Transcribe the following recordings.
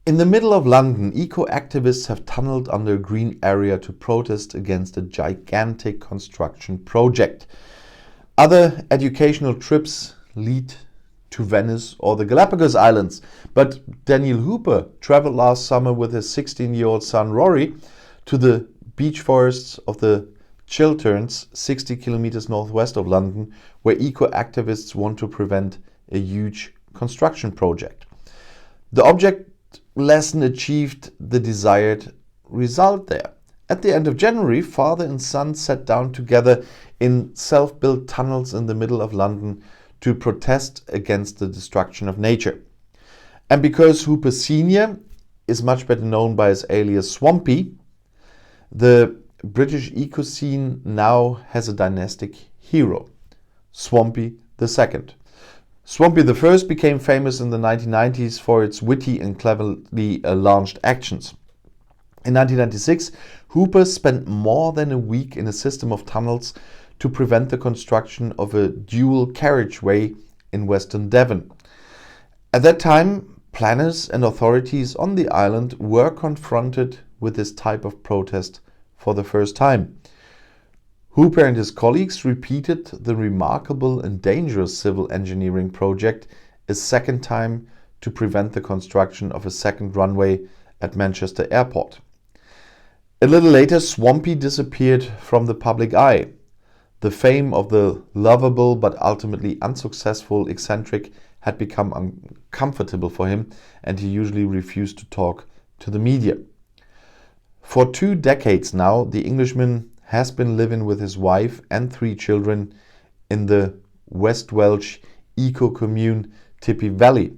In the middle of London, eco-activists have tunneled under a green area to protest against a gigantic construction project. Other educational trips lead to Venice or the Galapagos Islands, but Daniel Hooper traveled last summer with his 16-year-old son Rory to the beech forests of the Chilterns, 60 kilometers northwest of London, where eco-activists want to prevent a huge construction project. The object lesson achieved the desired result there. At the end of January, father and son sat down together in self-built tunnels in the middle of London to protest against the destruction of nature. And because Hooper Sr. is much better known by his alias Swampy, the British eco scene now has a dynastic hero, Swampy II. Swampy I became famous in the 1990s for its witty and cleverly launched actions. In 1996, Hooper spent more than a week in a system of tunnels to prevent the construction of a dual carriageway in Western Devon. At that time, planners and authorities on the island were confronted with this type of protest for the first time. Hooper and his colleagues repeated the remarkable and dangerous civil engineering project a second time to prevent the construction of a second runway at Manchester Airport. A little later, Swampy disappeared from the public eye. The fame of the lovable but ultimately unsuccessful eccentric had become uncomfortable for him, and he usually refused to talk to the media. For 2 decades now, the Englishman has been living with his wife and 3 children in the West Welsh eco-commune Tippy Valley,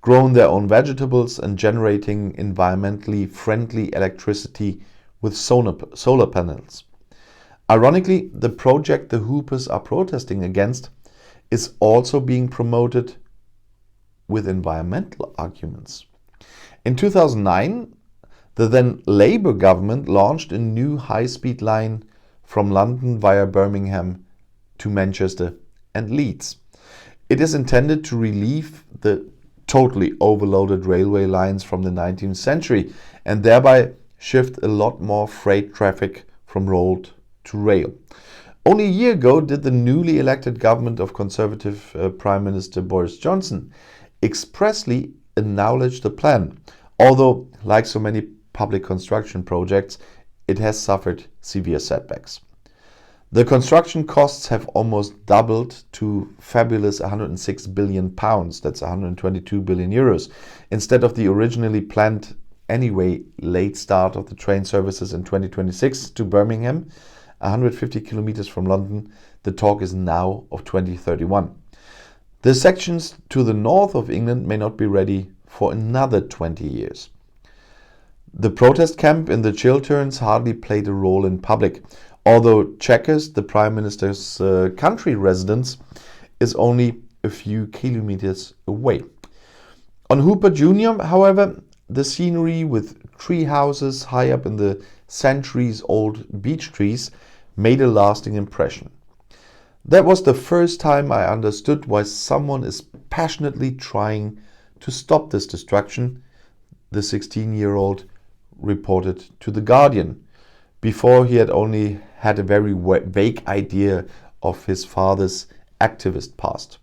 growing their own vegetables and generating environmentally friendly electricity with solar panels. Ironically, the project the Hoopers are protesting against is also being promoted with environmental arguments. In 2009, the then Labour government launched a new high-speed line from London via Birmingham to Manchester and Leeds. It is intended to relieve the totally overloaded railway lines from the 19th century and thereby shift a lot more freight traffic from road to rail. Only a year ago did the newly elected government of Conservative Prime Minister Boris Johnson expressly acknowledge the plan, although, like so many public construction projects, it has suffered severe setbacks. The construction costs have almost doubled to fabulous £106 billion, that's 122 billion euros, instead of the originally planned anyway late start of the train services in 2026 to Birmingham, 150 kilometers from London. The talk is now of 2031. The sections to the north of England may not be ready for another 20 years. The protest camp in the Chilterns hardly played a role in public, although Chequers, the Prime Minister's country residence, is only a few kilometers away. On Hooper Jr., however, the scenery with tree houses high up in the centuries-old beech trees made a lasting impression. That was the first time I understood why someone is passionately trying to stop this destruction, the 16-year-old reported to The Guardian. Before, he had only had a very vague idea of his father's activist past.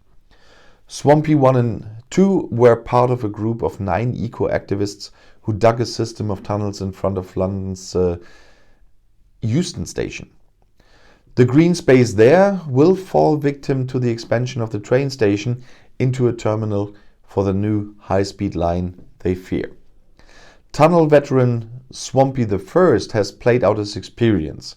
Swampy 1 and 2 were part of a group of 9 eco-activists who dug a system of tunnels in front of London's Euston station. The green space there will fall victim to the expansion of the train station into a terminal for the new high-speed line they fear. Tunnel veteran Swampy I has played out his experience.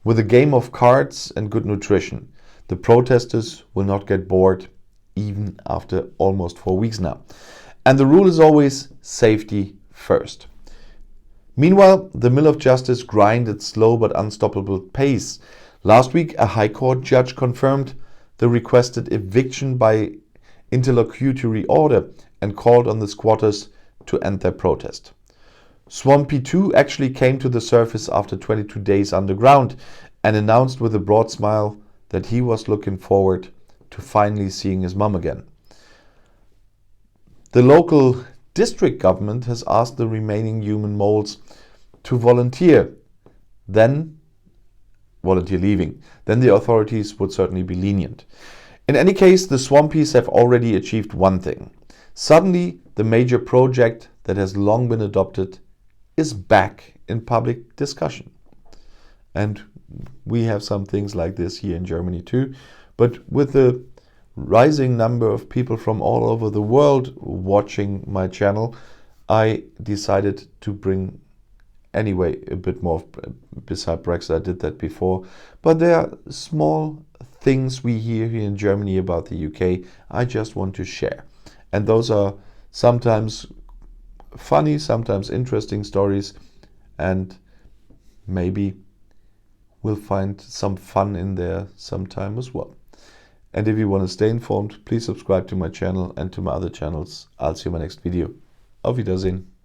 With a game of cards and good nutrition, the protesters will not get bored even after almost 4 weeks now. And the rule is always safety first. Meanwhile, the mill of justice grind at slow but unstoppable pace. Last week, a High Court judge confirmed the requested eviction by interlocutory order and called on the squatters to end their protest. Swampy 2 actually came to the surface after 22 days underground and announced with a broad smile that he was looking forward to finally seeing his mum again. The local district government has asked the remaining human moles to volunteer leaving, then the authorities would certainly be lenient. In any case, the Swampies have already achieved one thing. Suddenly, the major project that has long been adopted is back in public discussion. And we have some things like this here in Germany too. But with the rising number of people from all over the world watching my channel, I decided to bring anyway a bit more beside Brexit. I did that before. But there are small things we hear here in Germany about the UK I just want to share. And those are sometimes funny, sometimes interesting stories, and maybe we'll find some fun in there sometime as well. And if you want to stay informed, please subscribe to my channel and to my other channels. I'll see you in my next video. Auf Wiedersehen.